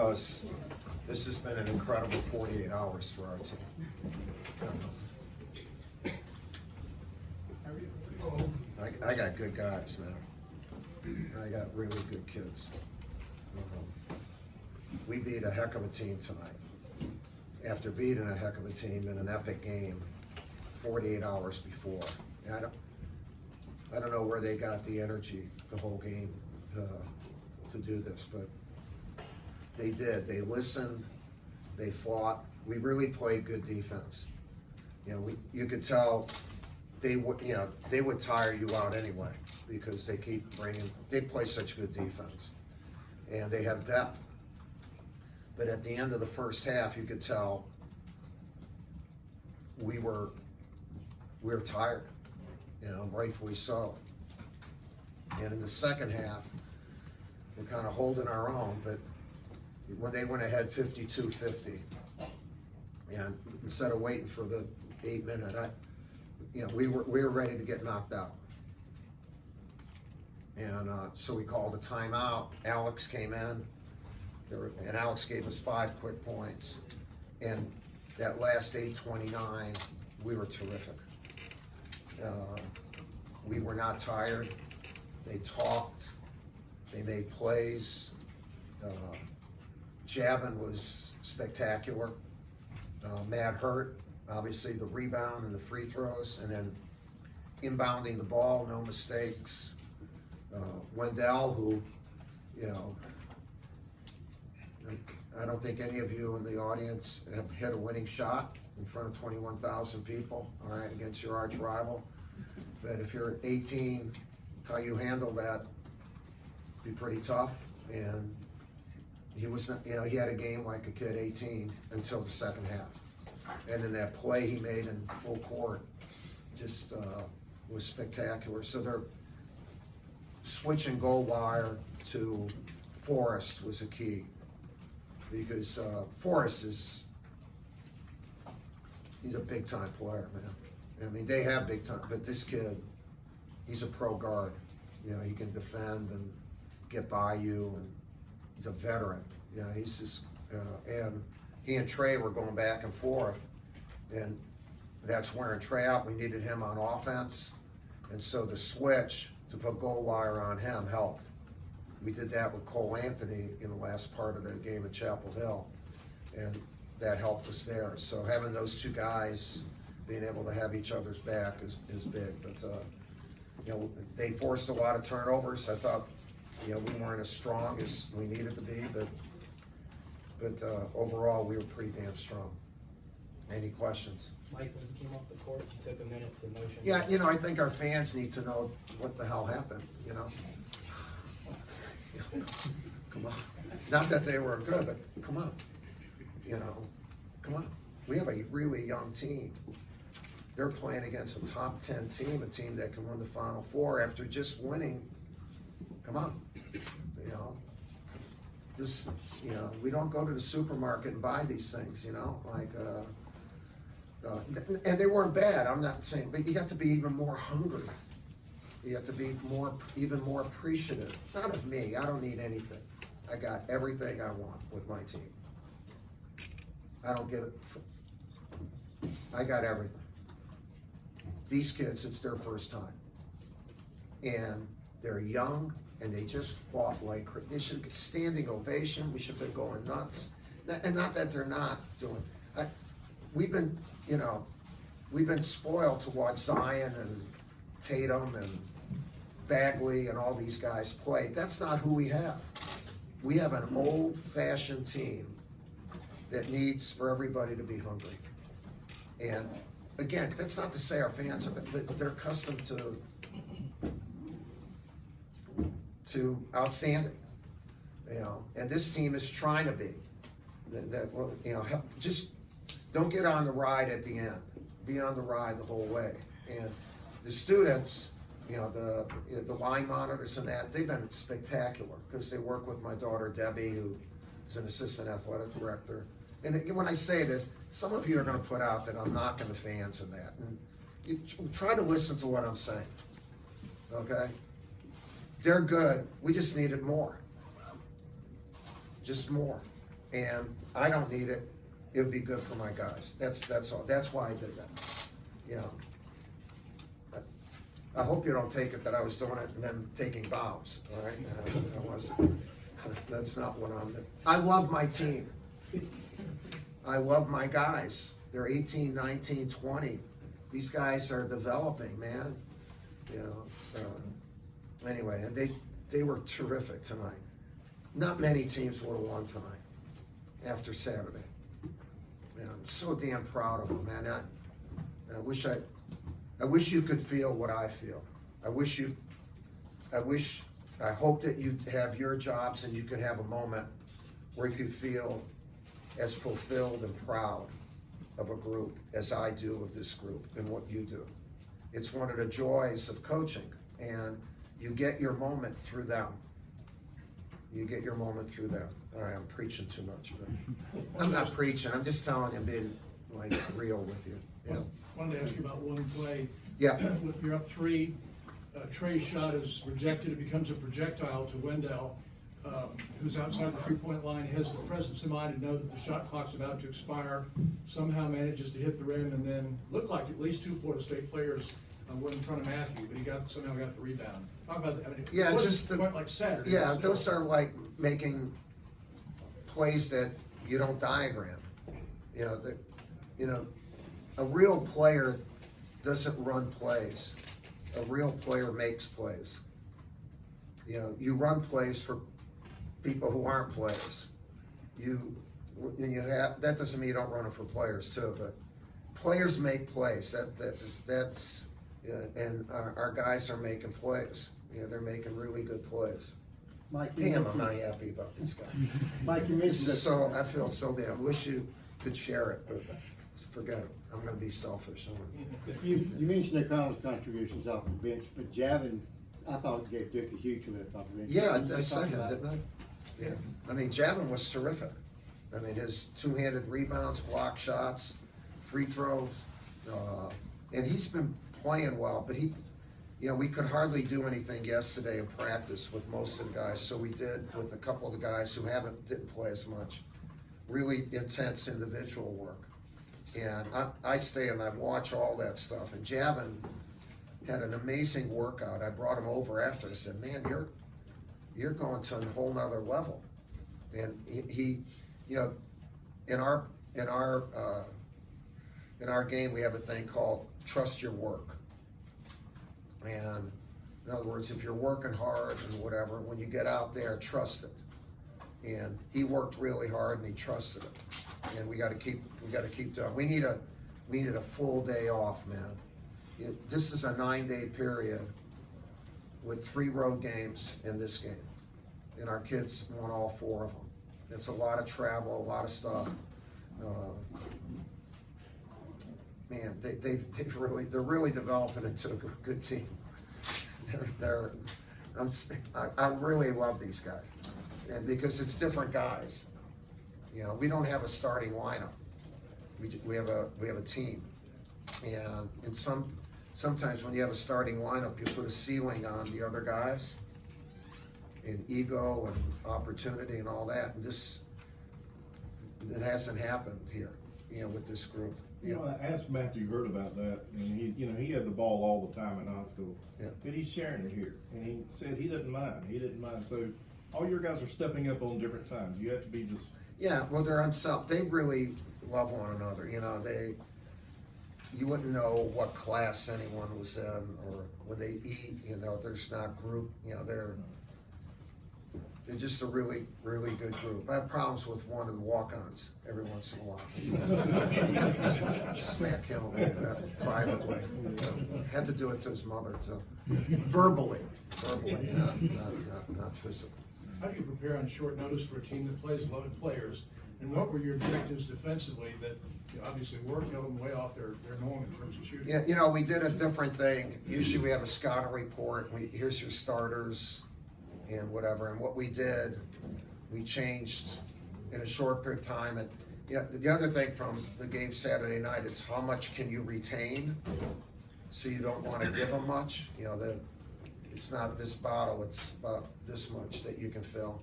because this has been an incredible 48 hours for our team. I got good guys, man. I got really good kids. We beat a heck of a team tonight. After beating a heck of a team in an epic game 48 hours before. I don't know where they got the energy the whole game to do this, but they did. They listened, they fought. We really played good defense. You could tell they would tire you out anyway because they play such good defense. And they have depth. But at the end of the first half, you could tell we were tired, rightfully so. And in the second half, we're kind of holding our own, but when they went ahead 52-50, and instead of waiting for the 8-minute, we were ready to get knocked out. And so we called a timeout. Alex came in, and Alex gave us 5 quick points. And that last 8:29, we were terrific. We were not tired. They talked. They made plays. Javin was spectacular. Matt Hurt, obviously the rebound and the free throws, and then inbounding the ball, no mistakes. Wendell, who, I don't think any of you in the audience have hit a winning shot in front of 21,000 people, all right, against your arch rival. But if you're 18, how you handle that be pretty tough. And he was not, he had a game like a kid 18 until the second half. And then that play he made in full court just was spectacular. So they're switching goal wire to Forrest was a key, because Forrest he's a big time player, man. I mean, they have big time, but this kid, he's a pro guard. He can defend and get by you, and he's a veteran. He's just, and he and Trey were going back and forth, and that's wearing Trey out. We needed him on offense, and so the switch to put goal wire on him helped. We did that with Cole Anthony in the last part of the game at Chapel Hill, and that helped us there. So having those two guys being able to have each other's back is big. But they forced a lot of turnovers. I thought we weren't as strong as we needed to be, but overall we were pretty damn strong. Any questions? Mike, when you came off the court, you took a minute to motion. Yeah, I think our fans need to know what the hell happened. Come on. Not that they were good, but come on. Come on. We have a really young team. They're playing against a top 10 team, a team that can win the Final Four after just winning. Come on. We don't go to the supermarket and buy these things, and they weren't bad, I'm not saying, but you got to be even more hungry. You have to be even more appreciative. Not of me, I don't need anything. I got everything I want with my team. I don't give it, I got everything. These kids, it's their first time. And they're young, and they just fought like, they should get standing ovation, we should have been going nuts. And not that they're not doing, we've been spoiled to watch Zion and Tatum and Bagley and all these guys play. That's not who we have. We have an old-fashioned team that needs for everybody to be hungry. And again, that's not to say our fans are, but they're accustomed to outstanding. And this team is trying to be. Just don't get on the ride at the end. Be on the ride the whole way. And the students, the line monitors and that, they've been spectacular because they work with my daughter Debbie, who is an assistant athletic director. And when I say this, some of you are going to put out that I'm knocking the fans and that. And you try to listen to what I'm saying. Okay? They're good. We just needed more. Just more. And I don't need it. It would be good for my guys. That's all. That's why I did that. You know. I hope you don't take it that I was doing it and then taking bows, all right? I wasn't. That's not what I'm doing. I love my team. I love my guys. They're 18, 19, 20. These guys are developing, man. You know. Anyway, and they were terrific tonight. Not many teams would have won tonight after Saturday. You know, I'm so damn proud of them, man. I wish you could feel what I feel. I hope that you have your jobs and you could have a moment where you could feel as fulfilled and proud of a group as I do of this group and what you do. It's one of the joys of coaching, and you get your moment through them. You get your moment through them. All right, I'm preaching too much. But I'm not preaching. I'm just telling you, being like real with you. Yeah. Wanted to ask you about one play. Yeah. You're up 3. Trey's shot is rejected. It becomes a projectile to Wendell, who's outside the 3-point line. He has the presence of mind to know that the shot clock's about to expire. Somehow manages to hit the rim, and then looked like at least 2 Florida State players were in front of Matthew, but he somehow got the rebound. Talk about that. I mean, Yeah, it just quite like Saturday. Yeah, those are like making plays that you don't diagram. You know, a real player doesn't run plays. A real player makes plays. You know, you run plays for people who aren't players. That doesn't mean you don't run it for players too, but players make plays. That's and our guys are making plays. You know, they're making really good plays. Mike, Damn, I'm not happy about these guys. Mike, you mentioned I feel so damn. I wish you could share it, but forget it. I'm gonna be selfish. you mentioned their Collins contributions off the bench, but Javin, I thought gave Duke a huge lift off the bench. Yeah, Can you I just talk said him, about it? didn't I? Yeah. I mean, Javin was terrific. I mean, his two-handed rebounds, block shots, free throws, and he's been playing well. But we could hardly do anything yesterday in practice with most of the guys. So we did with a couple of the guys who didn't play as much. Really intense individual work. And I stay and I watch all that stuff. And Javin had an amazing workout. I brought him over after. I said, "Man, you're going to a whole nother level." And he in our game we have a thing called trust your work. And in other words, if you're working hard and whatever, when you get out there, trust it. And he worked really hard and he trusted it. And we got to keep doing. We need a full day off, man. This is a 9-day period with 3 road games in this game, and our kids won all 4 of them. It's a lot of travel, a lot of stuff. Man, they're really developing into a good team. I really love these guys, and because it's different guys. You know, we don't have a starting lineup. We have a team, and sometimes when you have a starting lineup, you put a ceiling on the other guys, and ego and opportunity and all that. And it hasn't happened here, with this group. You know, I asked Matthew Hurt about that, and he had the ball all the time in high school. Yeah. But he's sharing it here, and he said he didn't mind. He didn't mind. So all your guys are stepping up on different times. You have to be just. Yeah, well, they really love one another. You wouldn't know what class anyone was in, or when they eat. There's not group. They're just a really, really good group. I have problems with one of the walk-ons every once in a while. Smack him a little bit privately. Had to do it to his mother too. Verbally, not physically. How do you prepare on short notice for a team that plays 11 players? And what were your objectives defensively that obviously worked them way off their norm in terms of shooting? Yeah, we did a different thing. Usually we have a scouting report. Here's your starters and whatever. And what we did, we changed in a short period of time. And the other thing from the game Saturday night, it's how much can you retain, so you don't want to give them much. It's not this bottle, it's about this much that you can fill.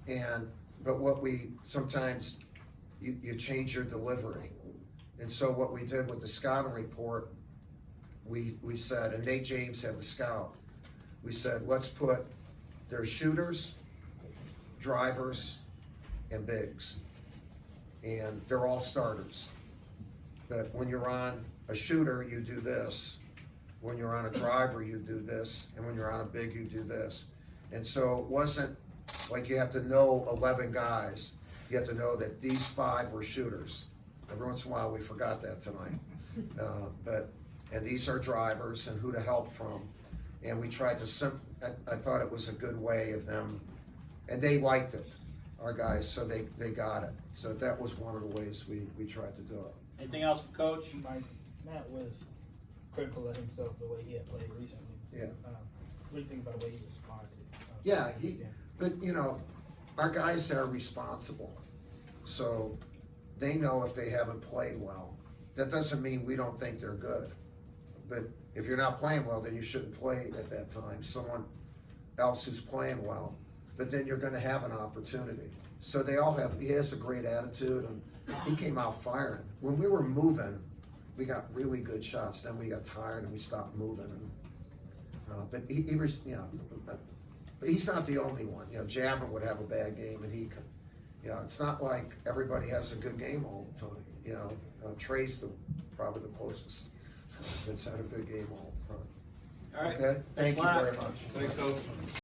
And but what we, sometimes you change your delivery. And so what we did with the scouting report, we said, and Nate James had the scout, we said, let's put their shooters, drivers, and bigs. And they're all starters. But when you're on a shooter, you do this. When you're on a driver, you do this. And when you're on a big, you do this. And so it wasn't like you have to know 11 guys. You have to know that these 5 were shooters. Every once in a while, we forgot that tonight. And these are drivers and who to help from. And we tried to, I thought it was a good way of them, and they liked it, our guys, so they got it. So that was one of the ways we tried to do it. Anything else for Coach? Matt was critical of himself the way he had played recently. Yeah. What do you think about the way he responded? Yeah, but you know, our guys are responsible, so they know if they haven't played well. That doesn't mean we don't think they're good, but if you're not playing well, then you shouldn't play at that time. Someone else who's playing well, but then you're gonna have an opportunity. So he has a great attitude, and he came out firing. When we were moving, we got really good shots, then we got tired and we stopped moving. And, but he was, you know, but he's not the only one. You know, Javin would have a bad game, and you know, it's not like everybody has a good game all the time. You know, Trey's probably the closest that's had a good game all the time. All right. Okay, thank Thanks you a lot. very much. Thanks, Coach.